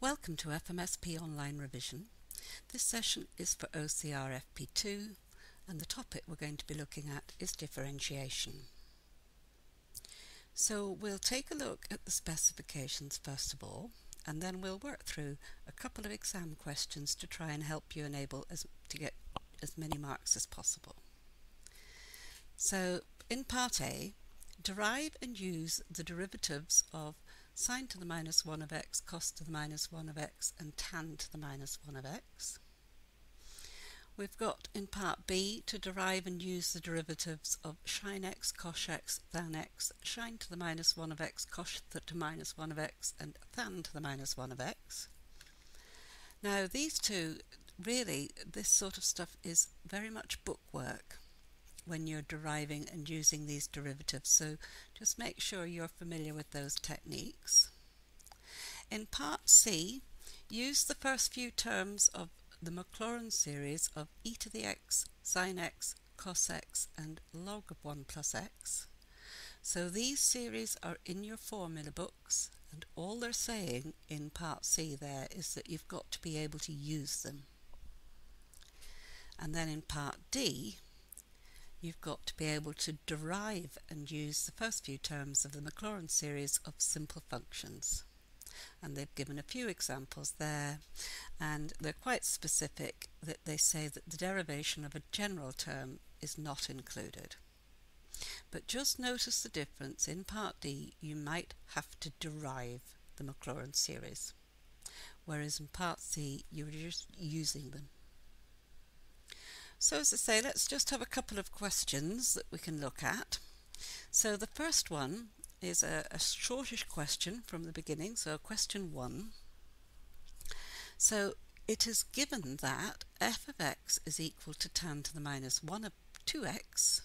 Welcome to FMSP Online Revision. This session is for OCR FP2 and the topic we're going to be looking at is differentiation. So we'll take a look at the specifications first of all, and then we'll work through a couple of exam questions to try and help you to get as many marks as possible. So in part A, derive and use the derivatives of sine to the minus 1 of x, cos to the minus 1 of x, and tan to the minus 1 of x. We've got in part B to derive and use the derivatives of sin x, cos x, tan x, sin to the minus 1 of x, cos to the minus 1 of x, and tan to the minus 1 of x. Now these two, really, this sort of stuff is very much bookwork when you're deriving and using these derivatives, so just make sure you're familiar with those techniques. In part C, use the first few terms of the Maclaurin series of e to the x, sin x, cos x, and log of 1 plus x. So these series are in your formula books, and all they're saying in part C there is that you've got to be able to use them. And then in part D, you've got to be able to derive and use the first few terms of the Maclaurin series of simple functions. And they've given a few examples there, and they're quite specific that they say that the derivation of a general term is not included. But just notice the difference. In part D, you might have to derive the Maclaurin series, whereas in part C, you're just using them. So as I say, let's just have a couple of questions that we can look at. So the first one is a shortish question from the beginning, so question 1. So it is given that f of x is equal to tan to the minus 1 of 2x,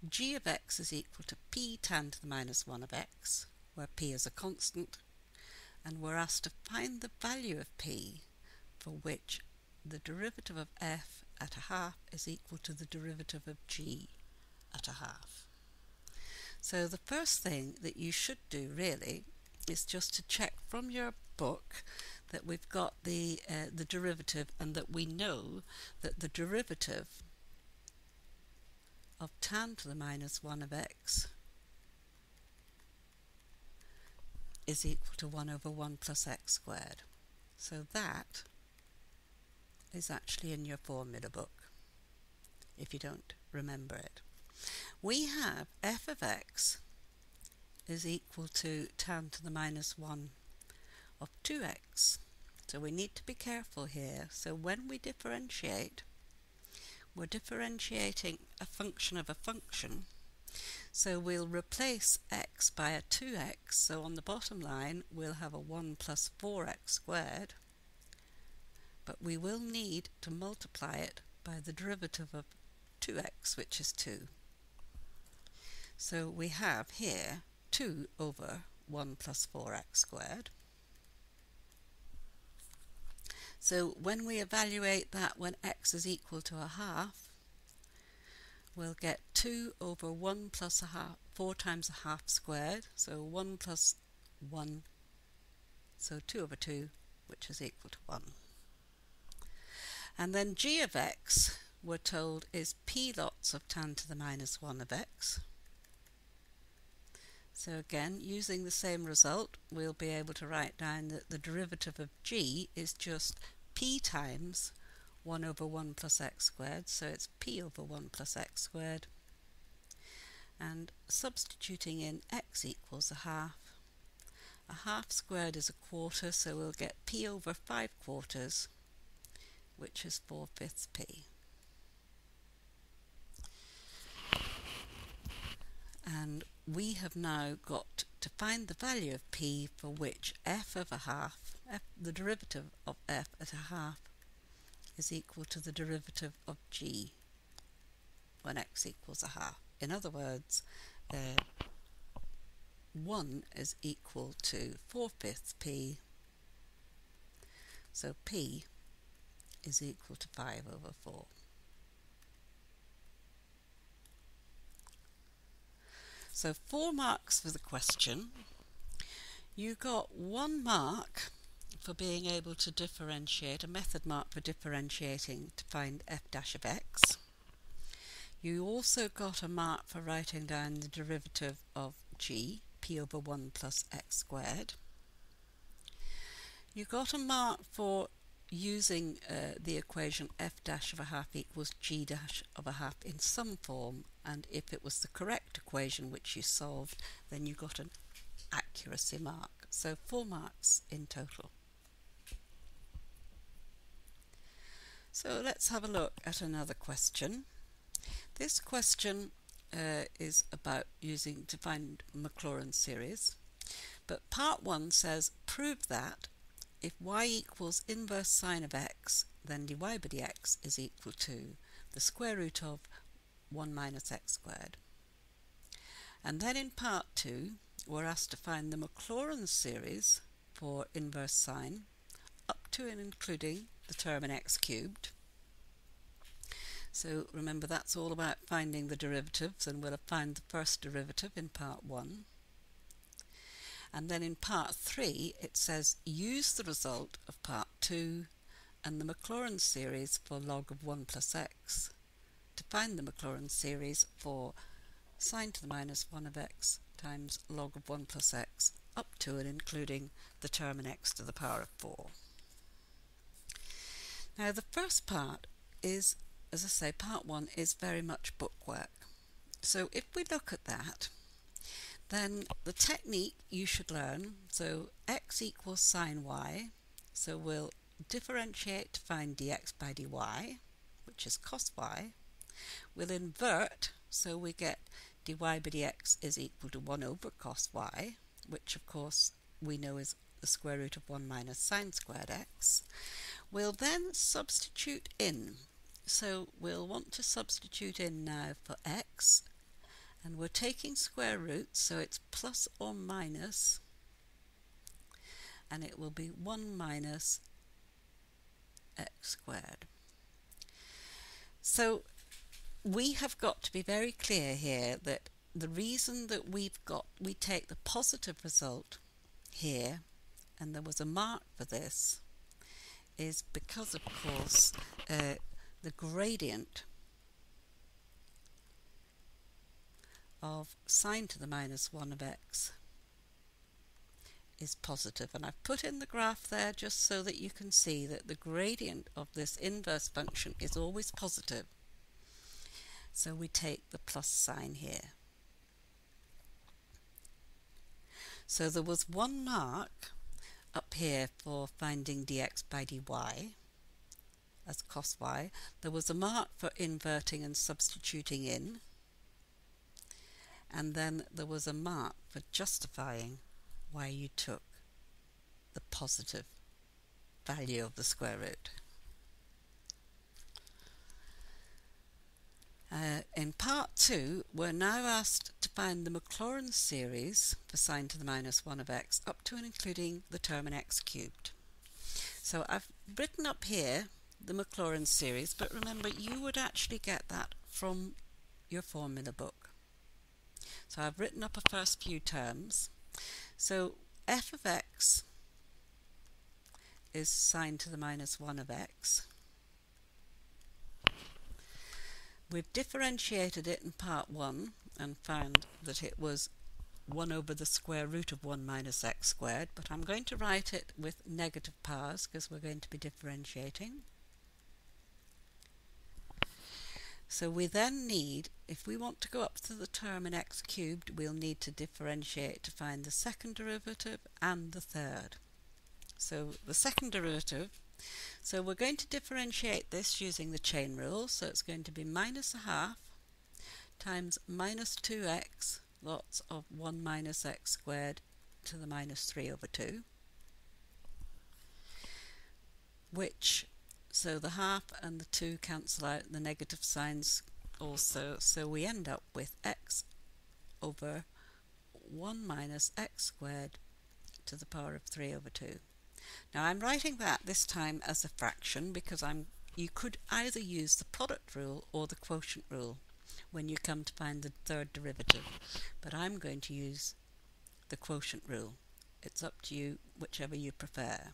g of x is equal to p tan to the minus 1 of x, where p is a constant, and we're asked to find the value of p for which the derivative of f at a half is equal to the derivative of g at a half. So the first thing that you should do really is just to check from your book that we've got the derivative, and that we know that the derivative of tan to the minus 1 of x is equal to 1 over 1 plus x squared. So that is actually in your formula book, if you don't remember it. We have f of x is equal to tan to the minus 1 of 2x. So we need to be careful here. So when we differentiate, we're differentiating a function of a function. So we'll replace x by a 2x. So on the bottom line, we'll have a 1 plus 4x squared. But we will need to multiply it by the derivative of 2x, which is 2. So we have here 2 over 1 plus 4x squared. So when we evaluate that when x is equal to a half, we'll get 2 over 1 plus a half, 4 times a half squared, so 1 plus 1, so 2 over 2, which is equal to 1. And then g of x, we're told, is p lots of tan to the minus 1 of x. So again, using the same result, we'll be able to write down that the derivative of g is just p times 1 over 1 plus x squared, so it's p over 1 plus x squared. And substituting in x equals a half squared is a quarter, so we'll get p over 5 quarters, which is 4/5 p. And we have now got to find the value of p for which f of a half, the derivative of f at a half, is equal to the derivative of g when x equals a half. In other words, 1 is equal to 4/5 p, so p is equal to 5 over 4. So 4 marks for the question. You got 1 mark for being able to differentiate, a method mark for differentiating to find f dash of x. You also got a mark for writing down the derivative of g, p over 1 plus x squared. You got a mark for using the equation f dash of a half equals g dash of a half in some form, and if it was the correct equation which you solved, then you got an accuracy mark. So 4 marks in total. So let's have a look at another question. This question is about using to find Maclaurin series, but part 1 says prove that if y equals inverse sine of x, then dy by dx is equal to the square root of 1 minus x squared. And then in part 2 we're asked to find the Maclaurin series for inverse sine up to and including the term in x cubed. So remember, that's all about finding the derivatives, and we'll have found the first derivative in part 1. And then in part 3 it says use the result of part 2 and the Maclaurin series for log of 1 plus x to find the Maclaurin series for sine to the minus 1 of x times log of 1 plus x up to and including the term in x to the power of 4. Now the first part is, as I say, part 1 is very much bookwork. So if we look at that, then the technique you should learn, so x equals sine y, so we'll differentiate to find dx by dy, which is cos y. We'll invert, so we get dy by dx is equal to 1 over cos y, which of course we know is the square root of 1 minus sine squared x. We'll then substitute in, so we'll want to substitute in now for x, and we're taking square roots, so it's plus or minus, and it will be 1 minus x squared. So we have got to be very clear here that the reason that we take the positive result here, and there was a mark for this, is because, of course, the gradient of sine to the minus 1 of x is positive. And I've put in the graph there just so that you can see that the gradient of this inverse function is always positive. So we take the plus sign here. So there was one mark up here for finding dx by dy as cos y. There was a mark for inverting and substituting in. And then there was a mark for justifying why you took the positive value of the square root. In part 2, we're now asked to find the Maclaurin series for sine to the minus 1 of x up to and including the term in x cubed. So I've written up here the Maclaurin series, but remember you would actually get that from your formula book. So I've written up a first few terms. So f of x is sine to the minus 1 of x. We've differentiated it in part 1 and found that it was 1 over the square root of 1 minus x squared, but I'm going to write it with negative powers because we're going to be differentiating. So we then need, if we want to go up to the term in x cubed, we'll need to differentiate to find the second derivative and the third. So the second derivative, so we're going to differentiate this using the chain rule, so it's going to be minus a half times minus 2x lots of 1 minus x squared to the minus 3 over 2, which, so the half and the 2 cancel out the negative signs also, so we end up with x over 1 minus x squared to the power of 3 over 2. Now I'm writing that this time as a fraction because you could either use the product rule or the quotient rule when you come to find the third derivative, but I'm going to use the quotient rule. It's up to you, whichever you prefer.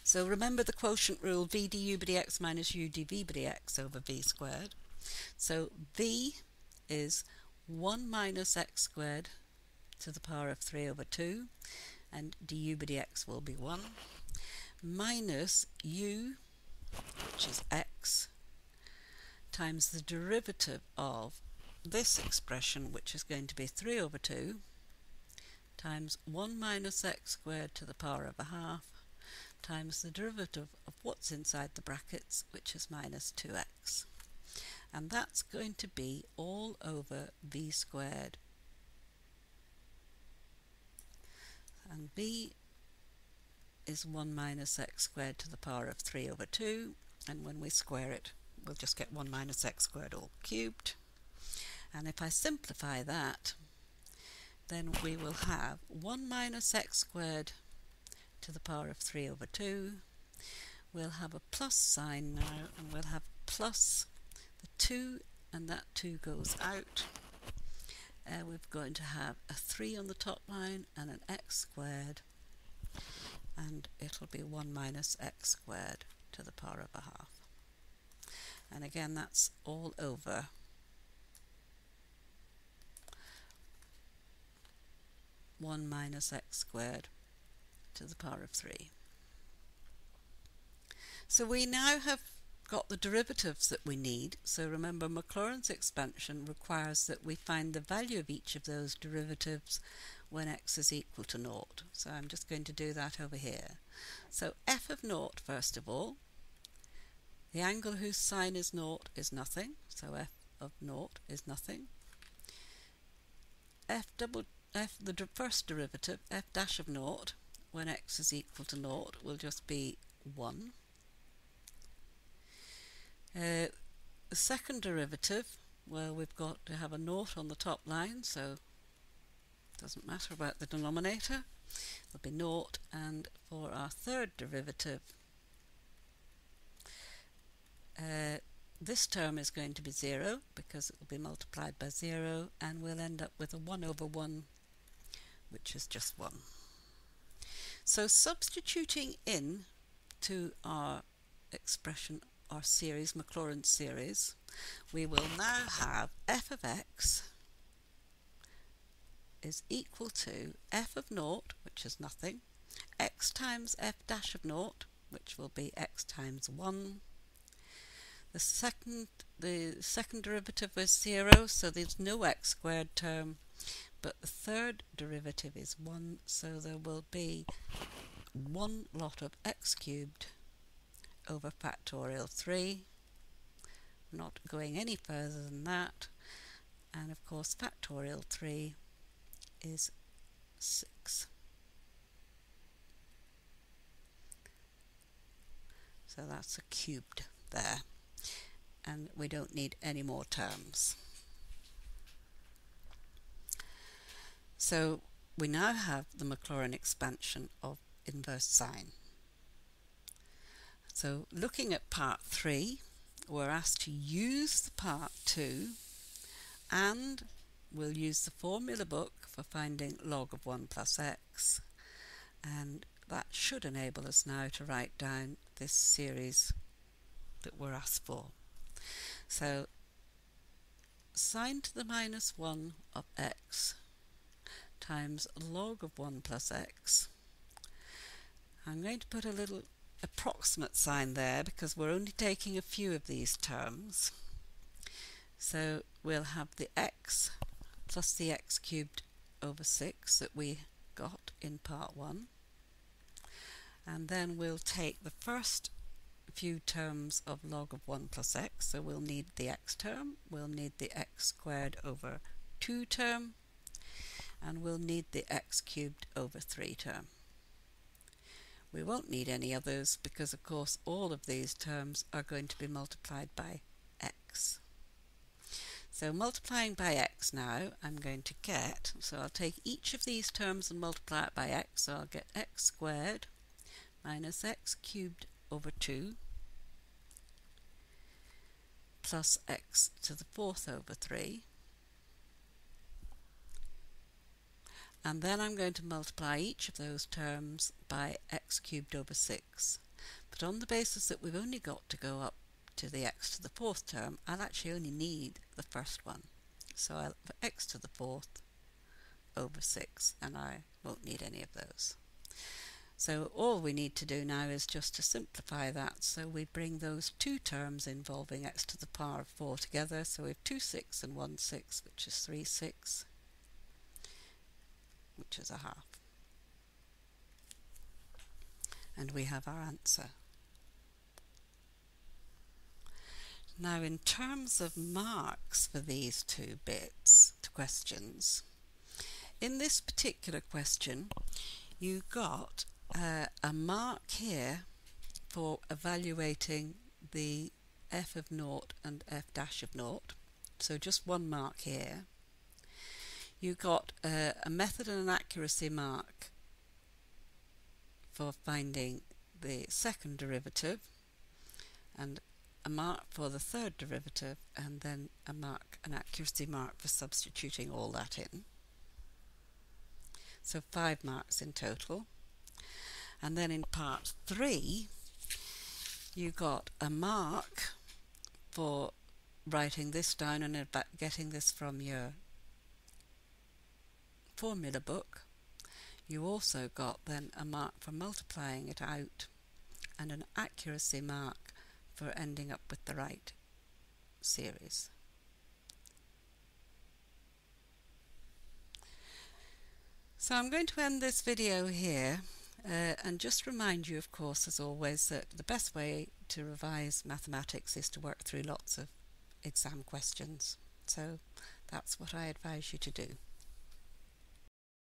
So remember the quotient rule, v du by dx minus u dv by dx over v squared. So v is 1 minus x squared to the power of 3 over 2, and du by dx will be 1, minus u, which is x, times the derivative of this expression, which is going to be 3 over 2, times 1 minus x squared to the power of a half, times the derivative of what's inside the brackets, which is minus 2x. And that's going to be all over v squared. And v is 1 minus x squared to the power of 3 over 2, and when we square it, we'll just get 1 minus x squared all cubed. And if I simplify that, then we will have 1 minus x squared to the power of 3 over 2. We'll have a plus sign now, and we'll have plus the 2, and that 2 goes out. We're going to have a 3 on the top line and an x squared, and it'll be 1 minus x squared to the power of a half. And again, that's all over 1 minus x squared to the power of 3. So we now have got the derivatives that we need. So remember, Maclaurin's expansion requires that we find the value of each of those derivatives when x is equal to 0. So I'm just going to do that over here. So f of 0, first of all, the angle whose sine is 0 is nothing, so f of 0 is nothing. The first derivative, f dash of 0, when x is equal to 0, will just be 1. The second derivative, well, we've got to have a 0 on the top line, so it doesn't matter about the denominator. There'll be 0, and for our third derivative, this term is going to be 0 because it will be multiplied by 0, and we'll end up with a 1 over 1, which is just 1. So substituting in to our expression, our series, Maclaurin's series, we will now have f of x is equal to f of 0, which is nothing, x times f dash of 0, which will be x times 1. The second derivative is 0, so there's no x squared term, but the third derivative is 1, so there will be 1 lot of x cubed over factorial 3. Not going any further than that, and of course factorial 3 is 6. So that's a cubed there, and we don't need any more terms. So we now have the Maclaurin expansion of inverse sine. So looking at part 3, we're asked to use the part 2, and we'll use the formula book for finding log of 1 plus x, and that should enable us now to write down this series that we're asked for. So sine to the minus 1 of x times log of 1 plus x. I'm going to put a little approximate sign there because we're only taking a few of these terms. So we'll have the x plus the x cubed over 6 that we got in part 1, and then we'll take the first few terms of log of 1 plus x, so we'll need the x term, we'll need the x squared over 2 term, and we'll need the x cubed over 3 term. We won't need any others because of course all of these terms are going to be multiplied by x. So multiplying by x now, I'm going to get, so I'll take each of these terms and multiply it by x, so I'll get x squared minus x cubed over 2 plus x to the 4th over 3. And then I'm going to multiply each of those terms by x cubed over 6. But on the basis that we've only got to go up to the x to the fourth term, I'll actually only need the first one. So I'll have x to the fourth over 6, and I won't need any of those. So all we need to do now is just to simplify that. So we bring those two terms involving x to the power of 4 together. So we have 2 6 and 1 6, which is 3 6, which is a half. And we have our answer. Now, in terms of marks for these two bits, questions, in this particular question, you got a mark here for evaluating the f of 0 and f dash of 0, so just one mark here. You got a method and an accuracy mark for finding the second derivative, and a mark for the third derivative, and then an accuracy mark for substituting all that in. So 5 marks in total. And then in part 3, you got a mark for writing this down and getting this from your formula book. You also got then a mark for multiplying it out and an accuracy mark for ending up with the right series. So I'm going to end this video here and just remind you, of course, as always, that the best way to revise mathematics is to work through lots of exam questions. So that's what I advise you to do.